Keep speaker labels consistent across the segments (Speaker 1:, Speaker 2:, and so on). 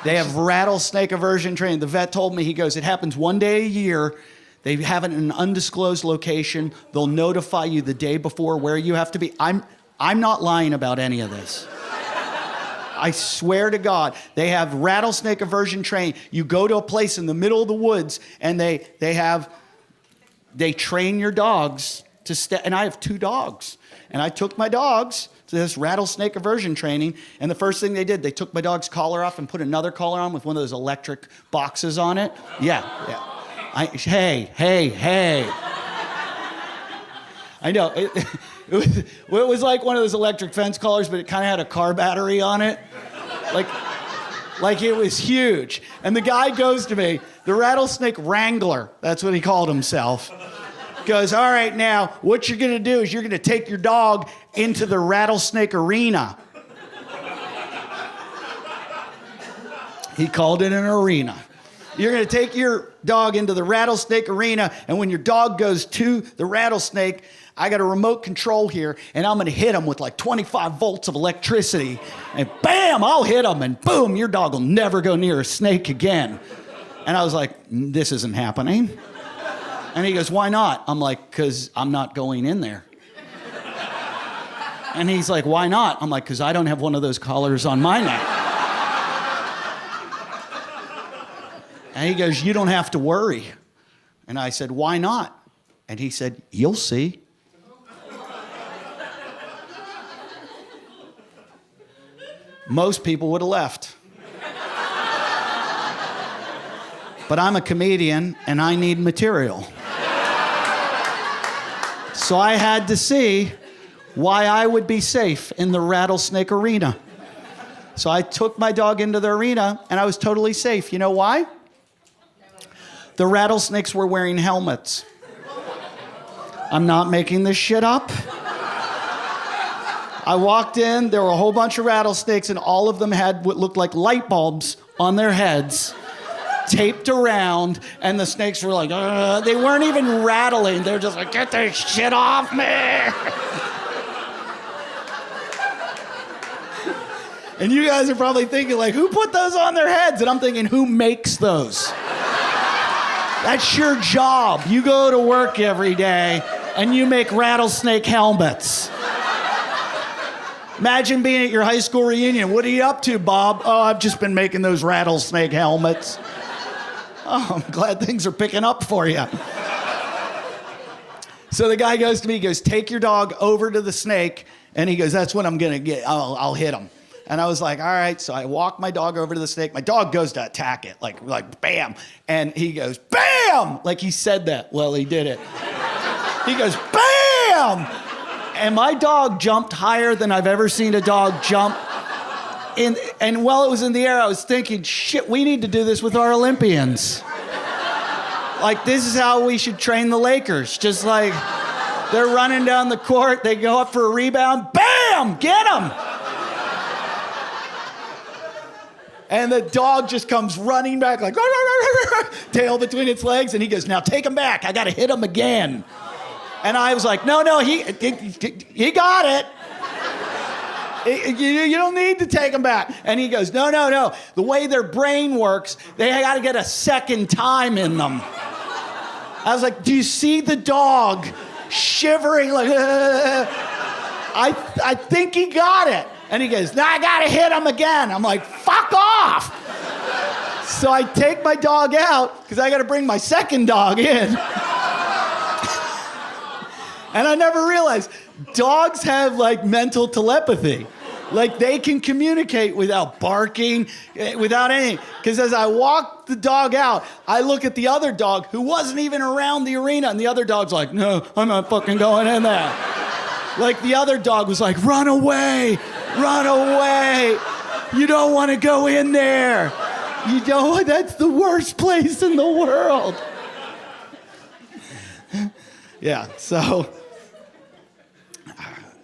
Speaker 1: They have rattlesnake aversion training. The vet told me, he goes, it happens one day a year. They have it in an undisclosed location. They'll notify you the day before where you have to be. I'm not lying about any of this. I swear to God, they have rattlesnake aversion training. You go to a place in the middle of the woods, and they train your dogs to stay. And I have 2 dogs, and I took my dogs to this rattlesnake aversion training, and the first thing they did, they took my dog's collar off and put another collar on with one of those electric boxes on it. Yeah. Hey. I know. It was like one of those electric fence collars, but it kind of had a car battery on it. Like it was huge. And the guy goes to me, the rattlesnake wrangler, that's what he called himself, goes, all right, now, what you're going to do is you're going to take your dog into the rattlesnake arena. He called it an arena. You're going to take your dog into the rattlesnake arena, and when your dog goes to the rattlesnake, I got a remote control here, and I'm going to hit him with like 25 volts of electricity, and bam, I'll hit him, and boom, your dog will never go near a snake again. And I was like, this isn't happening. And he goes, why not? I'm like, because I'm not going in there. And he's like, why not? I'm like, because I don't have one of those collars on my neck. And he goes, you don't have to worry. And I said, why not? And he said, you'll see. Most people would have left. But I'm a comedian, and I need material. So I had to see why I would be safe in the rattlesnake arena. So I took my dog into the arena, and I was totally safe. You know why? The rattlesnakes were wearing helmets. I'm not making this shit up. I walked in, there were a whole bunch of rattlesnakes, and all of them had what looked like light bulbs on their heads, taped around, and the snakes were like, they weren't even rattling. They're just like, get this shit off me. And you guys are probably thinking, like, who put those on their heads? And I'm thinking, who makes those? That's your job. You go to work every day, and you make rattlesnake helmets. Imagine being at your high school reunion. What are you up to, Bob? Oh, I've just been making those rattlesnake helmets. Oh, I'm glad things are picking up for you. So the guy goes to me, he goes, take your dog over to the snake. And he goes, that's what I'm going to get. I'll hit him. And I was like, all right. So I walk my dog over to the snake. My dog goes to attack it, like bam. And he goes, bam! Like he said that. Well, he did it. He goes, bam! And my dog jumped higher than I've ever seen a dog jump. And while it was in the air, I was thinking, shit, we need to do this with our Olympians. Like, this is how we should train the Lakers. Just like, they're running down the court, they go up for a rebound, bam, get them. And the dog just comes running back like, tail between its legs, and he goes, now take him back, I gotta hit him again. And I was like, no, he got it. You don't need to take them back. And he goes, no. The way their brain works, they got to get a second time in them. I was like, do you see the dog shivering like, I think he got it. And he goes, no, I got to hit him again. I'm like, fuck off. So I take my dog out because I got to bring my second dog in. And I never realized dogs have like mental telepathy. Like they can communicate without barking, without anything. Because as I walk the dog out, I look at the other dog who wasn't even around the arena. And the other dog's like, no, I'm not fucking going in there. Like the other dog was like, run away. You don't want to go in there. You don't, that's the worst place in the world. Yeah, so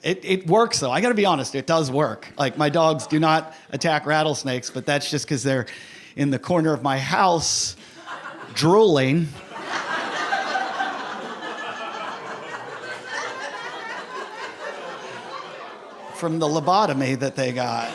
Speaker 1: it works, though. I got to be honest, it does work. Like, my dogs do not attack rattlesnakes, but that's just because they're in the corner of my house drooling. From the lobotomy that they got.